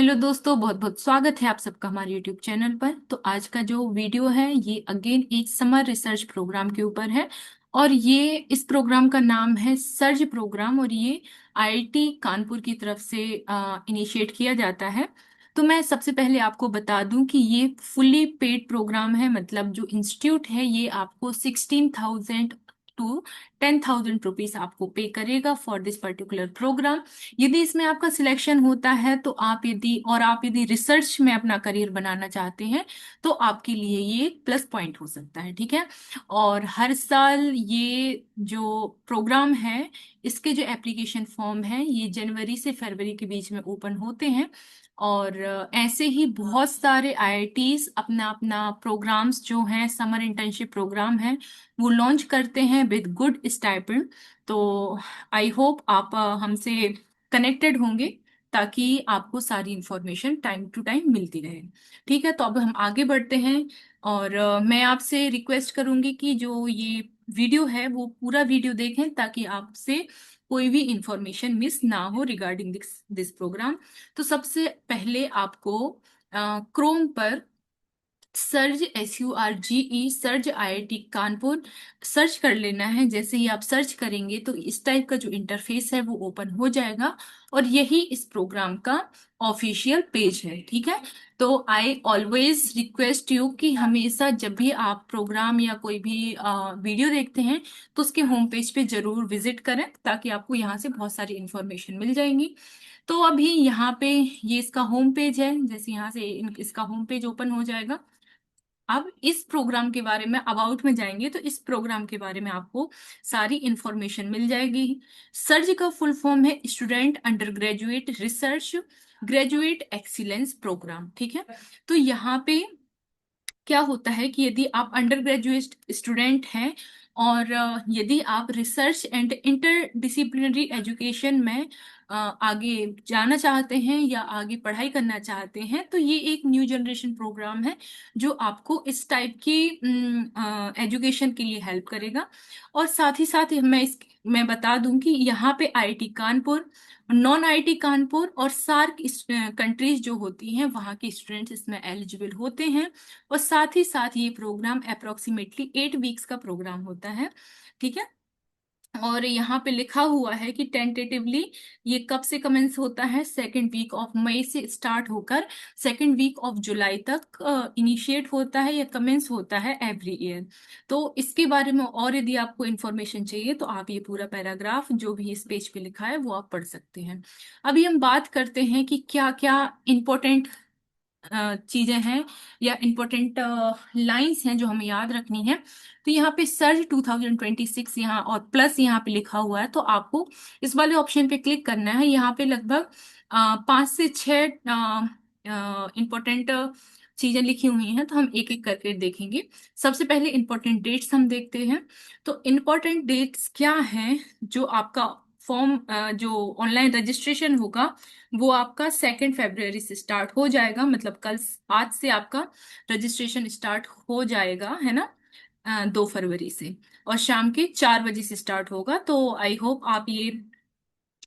Hello दोस्तों, बहुत बहुत स्वागत है आप सबका हमारे यूट्यूब चैनल पर। तो आज का जो वीडियो है ये अगेन एक समर रिसर्च प्रोग्राम के ऊपर है। और ये इस प्रोग्राम का नाम है सर्ज प्रोग्राम, और ये आईआईटी कानपुर की तरफ से इनिशिएट किया जाता है। तो मैं सबसे पहले आपको बता दूं कि ये फुल्ली पेड प्रोग्राम है, मतलब जो इंस्टीट्यूट है ये आपको 16,000 to 10,000 रुपीज आपको पे करेगा फॉर दिस पर्टिकुलर प्रोग्राम। यदि इसमें आपका सिलेक्शन होता है तो आप यदि रिसर्च में अपना करियर बनाना चाहते हैं तो आपके लिए ये एक प्लस पॉइंट हो सकता है, ठीक है। और हर साल ये जो प्रोग्राम है इसके जो एप्लीकेशन फॉर्म है ये जनवरी से फरवरी के बीच में ओपन होते हैं। और ऐसे ही बहुत सारे आईआईटीज अपना अपना प्रोग्राम्स जो हैं, समर इंटर्नशिप प्रोग्राम है, वो लॉन्च करते हैं विद गुड स्टाइपेंड। तो आई होप आप हमसे कनेक्टेड होंगे ताकि आपको सारी इंफॉर्मेशन टाइम टू टाइम मिलती रहे। ठीक है, तो अब हम आगे बढ़ते हैं। और मैं आपसे रिक्वेस्ट करूंगी कि जो ये वीडियो है वो पूरा वीडियो देखें ताकि आपसे कोई भी इंफॉर्मेशन मिस ना हो रिगार्डिंग दिस दिस प्रोग्राम। तो सबसे पहले आपको क्रोम पर surge SURGE surge IIT Kanpur search कर लेना है। जैसे ही आप सर्च करेंगे तो इस टाइप का जो इंटरफेस है वो ओपन हो जाएगा, और यही इस प्रोग्राम का ऑफिशियल पेज है, ठीक है। तो आई ऑलवेज रिक्वेस्ट यू कि हमेशा जब भी आप प्रोग्राम या कोई भी वीडियो देखते हैं तो उसके होम पेज पे जरूर विजिट करें ताकि आपको यहाँ से बहुत सारी इंफॉर्मेशन मिल जाएंगी। तो अभी यहाँ पे ये इसका होम पेज है, जैसे यहाँ से इसका होम पेज ओपन हो जाएगा। अब इस प्रोग्राम के बारे में अबाउट में जाएंगे तो इस प्रोग्राम के बारे में आपको सारी इंफॉर्मेशन मिल जाएगी। सर्ज का फुल फॉर्म है student under graduate research graduate excellence programme, ठीक है। तो यहाँ पे क्या होता है कि यदि आप अंडर ग्रेजुएट स्टूडेंट हैं और यदि आप research and inter disciplinary education में आगे जाना चाहते हैं या आगे पढ़ाई करना चाहते हैं तो ये एक न्यू जनरेशन प्रोग्राम है जो आपको इस टाइप की एजुकेशन के लिए हेल्प करेगा। और साथ ही साथ मैं बता दूं कि यहाँ पे IIT Kanpur, non IIT Kanpur और सार्क कंट्रीज जो होती हैं वहाँ के स्टूडेंट्स इसमें एलिजिबल होते हैं। और साथ ही साथ ये प्रोग्राम अप्रोक्सीमेटली 8 वीक्स का प्रोग्राम होता है, ठीक है। और यहाँ पे लिखा हुआ है कि टेंटेटिवली ये कब से कमेंस होता है, सेकेंड वीक ऑफ मई से स्टार्ट होकर सेकेंड वीक ऑफ जुलाई तक इनिशिएट होता है या कमेंस होता है एवरी ईयर। तो इसके बारे में और यदि आपको इन्फॉर्मेशन चाहिए तो आप ये पूरा पैराग्राफ जो भी इस पेज पे लिखा है वो आप पढ़ सकते हैं। अभी हम बात करते हैं कि क्या क्या इम्पोर्टेंट चीजें हैं या इम्पोर्टेंट लाइंस हैं जो हमें याद रखनी है। तो यहाँ पे सर्च 2026 यहाँ और प्लस यहाँ पे लिखा हुआ है, तो आपको इस वाले ऑप्शन पे क्लिक करना है। यहाँ पे लगभग 5 से 6 इम्पोर्टेंट चीजें लिखी हुई हैं, तो हम एक एक करके देखेंगे। सबसे पहले इम्पोर्टेंट डेट्स हम देखते हैं। तो इम्पोर्टेंट डेट्स क्या है, जो आपका फॉर्म जो ऑनलाइन रजिस्ट्रेशन होगा वो आपका 2 फरवरी से स्टार्ट हो जाएगा, मतलब कल आज से आपका रजिस्ट्रेशन स्टार्ट हो जाएगा, है ना। 2 फरवरी से, और शाम के 4 बजे से स्टार्ट होगा। तो आई होप आप ये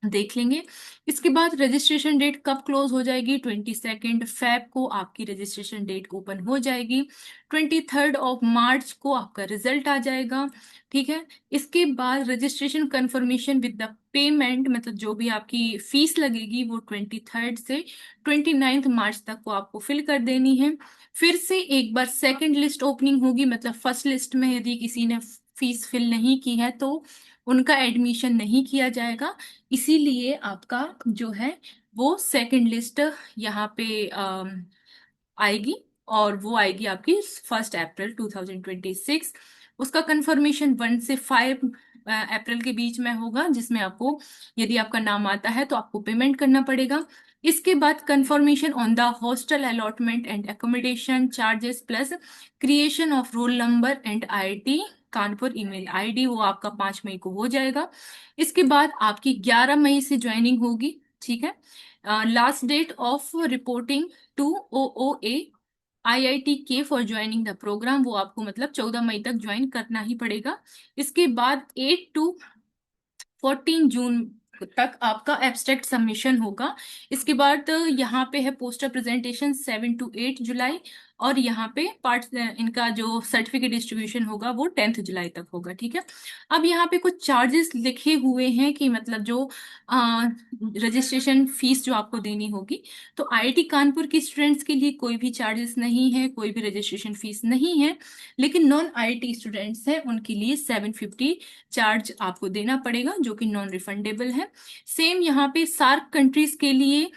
देख लेंगे। इसके बाद रजिस्ट्रेशन डेट कब क्लोज हो जाएगी, 22 फेब को आपकी रजिस्ट्रेशन डेट ओपन हो जाएगी। 23 मार्च को आपका रिजल्ट आ जाएगा, ठीक है। इसके बाद registration confirmation with the payment, मतलब जो भी आपकी फीस लगेगी वो 23 से 29 मार्च तक को आपको फिल कर देनी है। फिर से एक बार सेकंड लिस्ट ओपनिंग होगी, मतलब फर्स्ट लिस्ट में यदि किसी ने फीस फिल नहीं की है तो उनका एडमिशन नहीं किया जाएगा। इसीलिए आपका जो है वो सेकंड लिस्ट यहाँ पे आएगी, और वो आएगी आपकी 1 अप्रैल 2026। उसका कंफर्मेशन 1 से 5 अप्रैल के बीच में होगा, जिसमें आपको यदि आपका नाम आता है तो आपको पेमेंट करना पड़ेगा। इसके बाद confirmation on the hostel allotment and accommodation charges plus creation of roll number and IIT Kanpur email ID, वो आपका 5 मई को हो जाएगा। इसके बाद आपकी 11 मई से ज्वाइनिंग होगी, ठीक है। Last date of reporting to OOA IIT for joining the programme, वो आपको मतलब 14 मई तक ज्वाइन करना ही पड़ेगा। इसके बाद 8 to 14 जून तक आपका एब्स्ट्रैक्ट सबमिशन होगा। इसके बाद यहाँ पे है पोस्टर प्रेजेंटेशन 7 to 8 जुलाई, और यहाँ पे पार्ट इनका जो सर्टिफिकेट डिस्ट्रीब्यूशन होगा वो 10 जुलाई तक होगा। ठीक है। अब यहाँ पे कुछ चार्जेस लिखे हुए हैं कि मतलब जो रजिस्ट्रेशन फीस जो आपको देनी होगी, तो आईआईटी कानपुर के स्टूडेंट्स के लिए कोई भी चार्जेस नहीं है, कोई भी रजिस्ट्रेशन फीस नहीं है। लेकिन नॉन आईआईटी स्टूडेंट्स हैं उनके लिए 750 चार्ज आपको देना पड़ेगा, जो कि नॉन रिफंडेबल है। सेम यहाँ पे सार्क कंट्रीज के लिए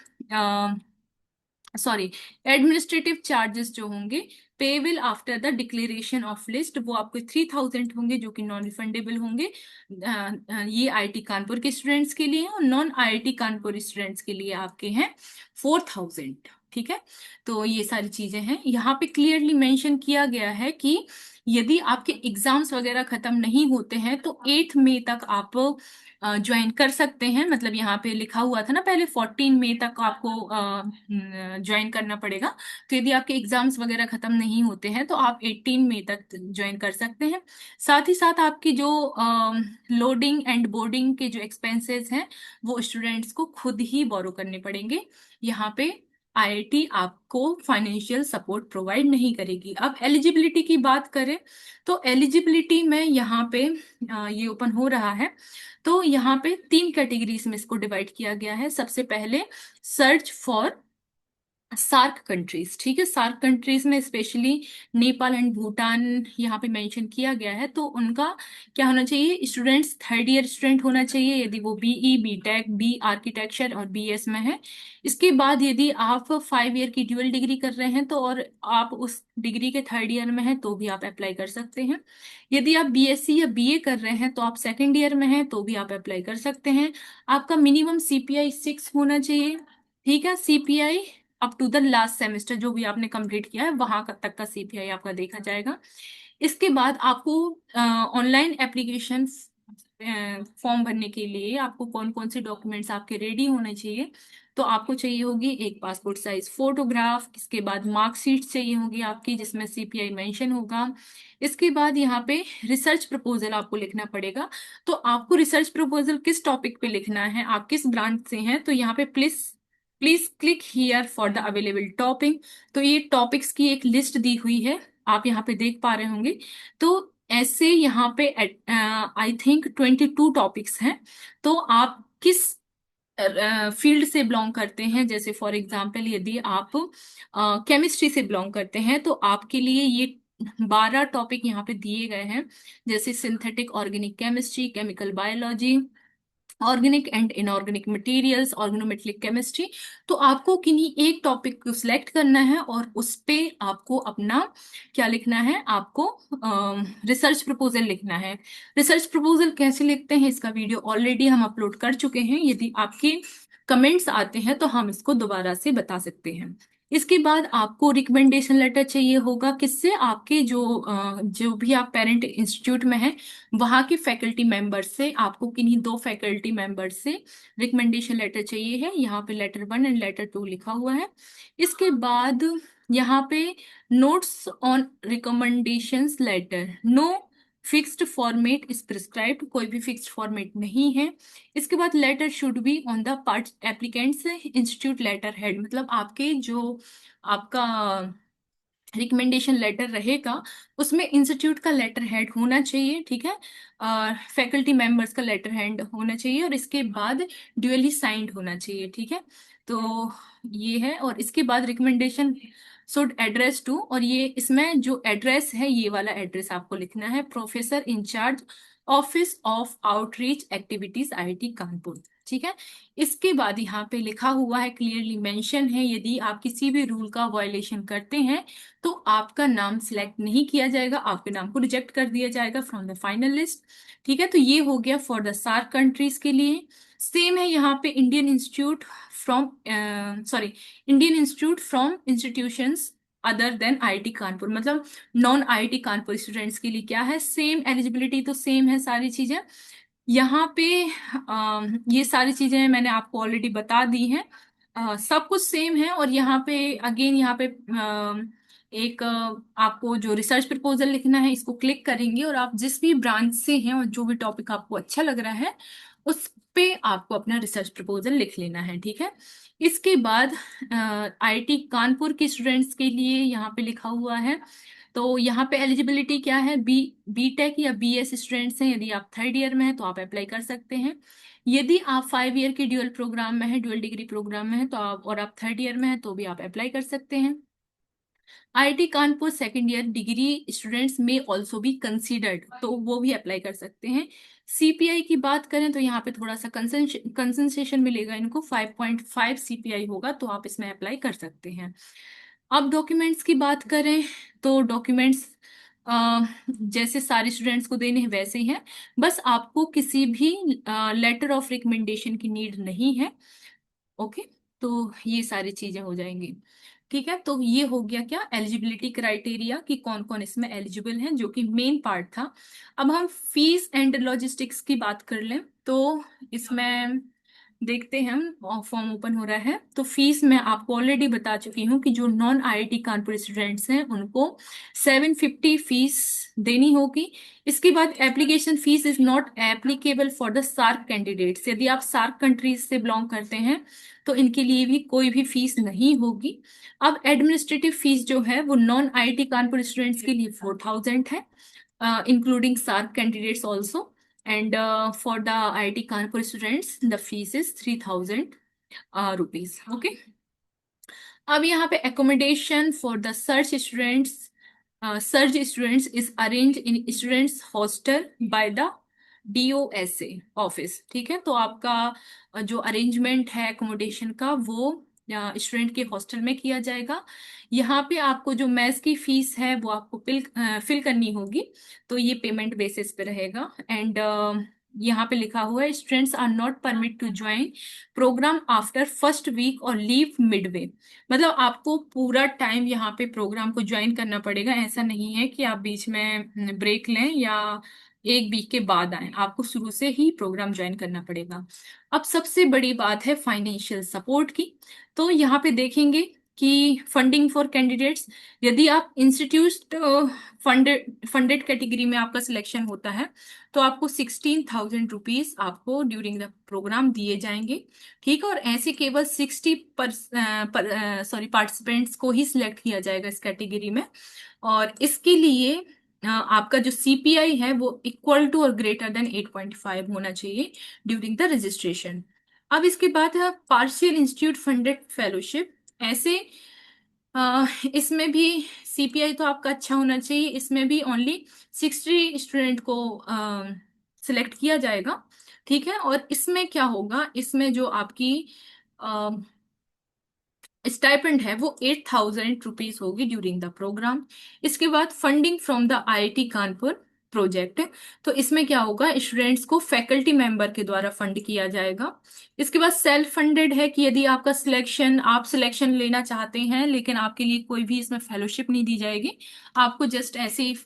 सॉरी, एडमिनिस्ट्रेटिव चार्जेस जो होंगे payable after the declaration of list, वो आपको 3000 होंगे, जो कि नॉन रिफंडेबल होंगे। ये आईआईटी कानपुर के स्टूडेंट्स के लिए, और नॉन आईआईटी कानपुर स्टूडेंट्स के लिए आपके हैं 4000। ठीक है। तो ये सारी चीजें हैं। यहाँ पे क्लियरली मेंशन किया गया है कि यदि आपके एग्जाम्स वगैरह खत्म नहीं होते हैं तो 8 मई तक आप ज्वाइन कर सकते हैं। मतलब यहाँ पे लिखा हुआ था ना पहले 14 मई तक आपको ज्वाइन करना पड़ेगा। तो यदि आपके एग्जाम्स वगैरह खत्म नहीं होते हैं तो आप 18 मई तक ज्वाइन कर सकते हैं। साथ ही साथ आपकी जो लोडिंग एंड बोर्डिंग के जो एक्सपेंसेस हैं वो स्टूडेंट्स को खुद ही बोरो करने पड़ेंगे। यहाँ पे आईआईटी आपको फाइनेंशियल सपोर्ट प्रोवाइड नहीं करेगी। अब एलिजिबिलिटी की बात करें तो एलिजिबिलिटी में यहाँ पे ये ओपन हो रहा है। तो यहाँ पे 3 कैटेगरीज में इसको डिवाइड किया गया है। सबसे पहले सर्च फॉर सार्क कंट्रीज। ठीक है। सार्क कंट्रीज में स्पेशली नेपाल एंड भूटान यहाँ पे मेंशन किया गया है। तो उनका क्या होना चाहिए, स्टूडेंट्स 3rd ईयर स्टूडेंट होना चाहिए यदि वो बीई, बीटेक, बी आर्किटेक्चर और बीएस में है। इसके बाद यदि आप 5 ईयर की ड्यूअल डिग्री कर रहे हैं तो, और आप उस डिग्री के 3rd ईयर में हैं तो भी आप अप्लाई कर सकते हैं। यदि आप बीएससी या बीए कर रहे हैं तो आप 2nd ईयर में हैं तो भी आप अप्लाई कर सकते हैं। आपका मिनिमम सीपीआई 6 होना चाहिए। ठीक है। CPI up to the last semester जो भी आपने कंप्लीट किया है वहां तक का सीपीआई आपका देखा जाएगा। इसके बाद आपको ऑनलाइन एप्लीकेशन फॉर्म भरने के लिए आपको कौन कौन से डॉक्यूमेंट्स आपके रेडी होने चाहिए। तो आपको चाहिए होगी एक पासपोर्ट साइज फोटोग्राफ। इसके बाद मार्कशीट चाहिए होगी आपकी जिसमें सीपीआई मेंशन होगा। इसके बाद यहाँ पे रिसर्च प्रपोजल आपको लिखना पड़ेगा। तो आपको रिसर्च प्रपोजल किस टॉपिक पे लिखना है, आप किस ब्रांच से हैं, तो यहाँ पे please please click here for the available topic. तो ये टॉपिक्स की एक लिस्ट दी हुई है, आप यहाँ पे देख पा रहे होंगे। तो ऐसे यहाँ पे आई थिंक 22 टॉपिक्स हैं। तो आप किस फील्ड से बिलोंग करते हैं, जैसे फॉर एग्जांपल यदि आप केमिस्ट्री से बिलोंग करते हैं तो आपके लिए ये 12 टॉपिक यहाँ पे दिए गए हैं, जैसे synthetic organic chemistry, chemical biology, organic and inorganic materials, organometallic chemistry. तो आपको किन्हीं एक टॉपिक को सिलेक्ट करना है और उस पे आपको अपना क्या लिखना है, आपको रिसर्च प्रपोजल लिखना है। रिसर्च प्रपोजल कैसे लिखते हैं इसका वीडियो ऑलरेडी हम अपलोड कर चुके हैं। यदि आपके कमेंट्स आते हैं तो हम इसको दोबारा से बता सकते हैं। इसके बाद आपको रिकमेंडेशन लेटर चाहिए होगा, किससे, आपके जो भी आप पेरेंट इंस्टीट्यूट में हैं वहाँ के फैकल्टी मेंबर से। आपको किन्हीं 2 फैकल्टी मेंबर से रिकमेंडेशन लेटर चाहिए है। यहाँ पे लेटर 1 एंड लेटर 2 लिखा हुआ है। इसके बाद यहाँ पे notes on recommendations letter, no fixed format is prescribed, कोई भी फिक्स्ड फॉर्मेट नहीं है। इसके बाद letter should be on the part applicant's institute letterhead, मतलब आपके जो आपका रिकमेंडेशन लेटर रहेगा उसमें इंस्टीट्यूट का लेटर हेड होना चाहिए। ठीक है। और फैकल्टी मेंबर्स का लेटर हेड होना चाहिए, और इसके बाद ड्यूअली साइंड होना चाहिए। ठीक है। तो ये है। और इसके बाद रिकमेंडेशन शुड एड्रेस टू, और ये इसमें जो एड्रेस है ये वाला एड्रेस आपको लिखना है, professor in charge office of outreach activities IIT Kanpur. ठीक है। इसके बाद यहाँ पे लिखा हुआ है, क्लियरली मेंशन है, यदि आप किसी भी रूल का वायलेशन करते हैं तो आपका नाम सिलेक्ट नहीं किया जाएगा, आपके नाम को रिजेक्ट कर दिया जाएगा फ्रॉम द फाइनल लिस्ट। ठीक है। तो ये हो गया फॉर द सार्क कंट्रीज के लिए। सेम है यहाँ पे Indian institute from Indian institute from institutions other than IIT Kanpur, मतलब नॉन आईआईटी कानपुर स्टूडेंट्स के लिए क्या है, सेम एलिजिबिलिटी तो सेम है सारी चीजें। यहाँ पे ये सारी चीजें मैंने आपको ऑलरेडी बता दी हैं। सब कुछ सेम है। और यहाँ पे अगेन यहाँ पे एक आपको जो रिसर्च प्रपोजल लिखना है इसको क्लिक करेंगे और आप जिस भी ब्रांच से हैं और जो भी टॉपिक आपको अच्छा लग रहा है उस पे आपको अपना रिसर्च प्रपोजल लिख लेना है, ठीक है। इसके बाद आईआईटी कानपुर के स्टूडेंट्स के लिए यहाँ पे लिखा हुआ है, तो यहाँ पे एलिजिबिलिटी क्या है, बीटेक या बीएस स्टूडेंट्स हैं, यदि आप थर्ड ईयर में हैं तो आप अप्लाई कर सकते हैं। यदि आप 5 ईयर के ड्यूअल प्रोग्राम में है, ड्यूअल डिग्री प्रोग्राम में है, तो आप और आप थर्ड ईयर में हैं तो भी आप अप्लाई कर सकते हैं। IIT Kanpur second year degree students में ऑल्सो भी कंसीडर्ड, तो वो भी अप्लाई कर सकते हैं। सीपीआई की बात करें तो यहाँ पे थोड़ा सा कंसेशन मिलेगा इनको, 5.5 सीपीआई होगा, तो आप इसमें अप्लाई कर सकते हैं। अब डॉक्यूमेंट्स की बात करें तो डॉक्यूमेंट्स जैसे सारे स्टूडेंट्स को देने हैं वैसे ही हैं, बस आपको किसी भी लेटर ऑफ रिकमेंडेशन की नीड नहीं है। ओके, तो ये सारी चीजें हो जाएंगी, ठीक है। तो ये हो गया क्या, एलिजिबिलिटी क्राइटेरिया कि कौन कौन इसमें एलिजिबल हैं, जो कि मेन पार्ट था। अब हम फीस एंड लॉजिस्टिक्स की बात कर लें तो इसमें देखते हैं हम, फॉर्म ओपन हो रहा है। तो फीस मैं आपको ऑलरेडी बता चुकी हूँ कि जो नॉन आईआईटी कानपुर स्टूडेंट्स हैं उनको 750 फीस देनी होगी। इसके बाद application fees is not applicable for the SAARC candidates, यदि आप सार्क कंट्रीज से बिलोंग करते हैं तो इनके लिए भी कोई भी फीस नहीं होगी। अब एडमिनिस्ट्रेटिव फीस जो है वो नॉन आईआईटी कानपुर स्टूडेंट्स के लिए 4000 है, including SAARC candidates also, and for the IIT Kanpur students the fees is 3000 rupees. Okay, अब यहाँ पे accommodation for the search students is arranged in students hostel by the DOSA office, ठीक है। तो आपका जो अरेंजमेंट है एकोमोडेशन का वो स्टूडेंट के हॉस्टल में किया जाएगा। यहाँ पे आपको जो मेस की फीस है वो आपको फिल करनी होगी, तो ये पेमेंट बेसिस पे रहेगा। एंड यहाँ पे लिखा हुआ है students are not permit to join programme after first week और लीव मिडवे, मतलब आपको पूरा टाइम यहाँ पे प्रोग्राम को ज्वाइन करना पड़ेगा, ऐसा नहीं है कि आप बीच में ब्रेक लें या एक वीक के बाद आए, आपको शुरू से ही प्रोग्राम ज्वाइन करना पड़ेगा। अब सबसे बड़ी बात है फाइनेंशियल सपोर्ट की, तो यहाँ पे देखेंगे कि फंडिंग फॉर कैंडिडेट्स, यदि आप इंस्टीट्यूट फंडेड कैटेगरी में आपका सिलेक्शन होता है तो आपको 16,000 रुपीज आपको ड्यूरिंग द प्रोग्राम दिए जाएंगे, ठीक है। और ऐसे केवल 60 पार्टिसिपेंट्स को ही सिलेक्ट किया जाएगा इस कैटेगरी में, और इसके लिए आपका जो सीपीआई है वो इक्वल टू और ग्रेटर देन 8.5 होना चाहिए ड्यूरिंग द रजिस्ट्रेशन। अब इसके बाद है पार्शियल इंस्टीट्यूट फंडेड फेलोशिप, ऐसे इसमें भी सीपीआई तो आपका अच्छा होना चाहिए, इसमें भी ओनली 60 स्टूडेंट को सिलेक्ट किया जाएगा, ठीक है। और इसमें क्या होगा, इसमें जो आपकी स्टाइपेंड है वो 8,000 रुपीज होगी ड्यूरिंग द प्रोग्राम। इसके बाद funding from the IIT Kanpur project, तो इसमें क्या होगा, स्टूडेंट्स को फैकल्टी मेंबर के द्वारा फंड किया जाएगा। इसके बाद सेल्फ फंडेड है कि यदि आपका आप सिलेक्शन लेना चाहते हैं लेकिन आपके लिए कोई भी इसमें फेलोशिप नहीं दी जाएगी, आपको जस्ट ऐसे ही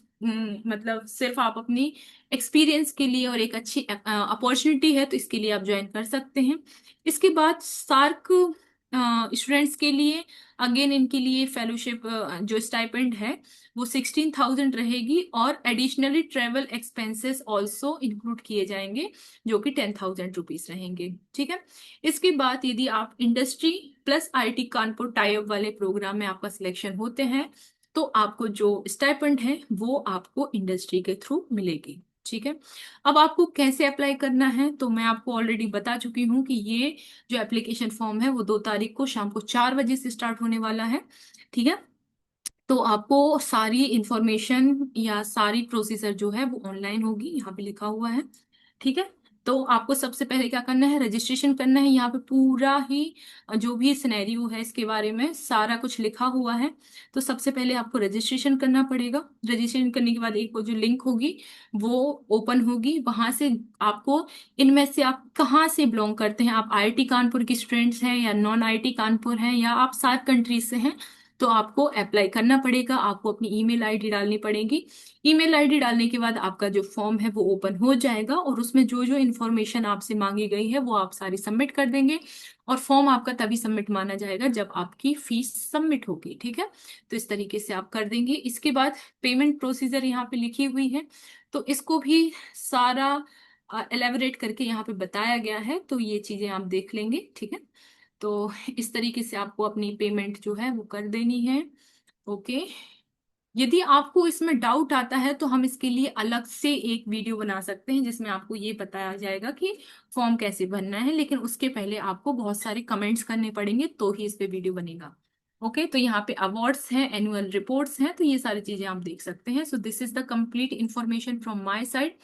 मतलब सिर्फ आप अपनी एक्सपीरियंस के लिए और एक अच्छी अपॉर्चुनिटी है तो इसके लिए आप ज्वाइन कर सकते हैं। इसके बाद सार्क स्टूडेंट्स के लिए अगेन इनके लिए फेलोशिप जो स्टाइपेंड है वो 16,000 रहेगी, और additionally travel expenses also include किए जाएंगे जो कि 10,000 रुपीज रहेंगे, ठीक है। इसके बाद यदि आप industry plus IIT Kanpur tie up वाले प्रोग्राम में आपका सिलेक्शन होते हैं तो आपको जो स्टाइपेंड है वो आपको इंडस्ट्री के थ्रू मिलेगी, ठीक है। अब आपको कैसे अप्लाई करना है तो मैं आपको ऑलरेडी बता चुकी हूँ कि ये जो एप्लीकेशन फॉर्म है वो 2 तारीख को शाम को 4 बजे से स्टार्ट होने वाला है, ठीक है। तो आपको सारी इंफॉर्मेशन या सारी प्रोसीजर जो है वो ऑनलाइन होगी, यहाँ पे लिखा हुआ है, ठीक है। तो आपको सबसे पहले क्या करना है, रजिस्ट्रेशन करना है, यहाँ पे पूरा ही जो भी सिनेरियो है इसके बारे में सारा कुछ लिखा हुआ है। तो सबसे पहले आपको रजिस्ट्रेशन करना पड़ेगा, रजिस्ट्रेशन करने के बाद एक वो जो लिंक होगी वो ओपन होगी, वहां से आपको इनमें से आप कहाँ से बिलोंग करते हैं, आप आईआईटी कानपुर के स्टूडेंट्स हैं या नॉन आईआईटी कानपुर हैं या आप सार्क कंट्रीज से हैं, तो आपको अप्लाई करना पड़ेगा। आपको अपनी ईमेल आईडी डालनी पड़ेगी, ईमेल आईडी डालने के बाद आपका जो फॉर्म है वो ओपन हो जाएगा और उसमें जो जो इन्फॉर्मेशन आपसे मांगी गई है वो आप सारी सबमिट कर देंगे, और फॉर्म आपका तभी सबमिट माना जाएगा जब आपकी फीस सबमिट होगी, ठीक है। तो इस तरीके से आप कर देंगे। इसके बाद पेमेंट प्रोसीजर यहाँ पे लिखी हुई है, तो इसको भी सारा एलेबरेट करके यहाँ पे बताया गया है, तो ये चीजें आप देख लेंगे, ठीक है। तो इस तरीके से आपको अपनी पेमेंट जो है वो कर देनी है। ओके। यदि आपको इसमें डाउट आता है तो हम इसके लिए अलग से एक वीडियो बना सकते हैं जिसमें आपको ये बताया जाएगा कि फॉर्म कैसे भरना है, लेकिन उसके पहले आपको बहुत सारे कमेंट्स करने पड़ेंगे तो ही इस पे वीडियो बनेगा। ओके, तो यहाँ पे अवार्ड्स हैं, एनुअल रिपोर्ट्स हैं, तो ये सारी चीजें आप देख सकते हैं। So this is the complete information from my side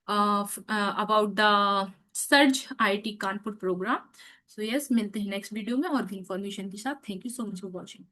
about the SURGE IIT Kanpur programme. So yes, मिलते हैं नेक्स्ट वीडियो में और भी इंफॉर्मेशन के साथ। Thank you so much for watching.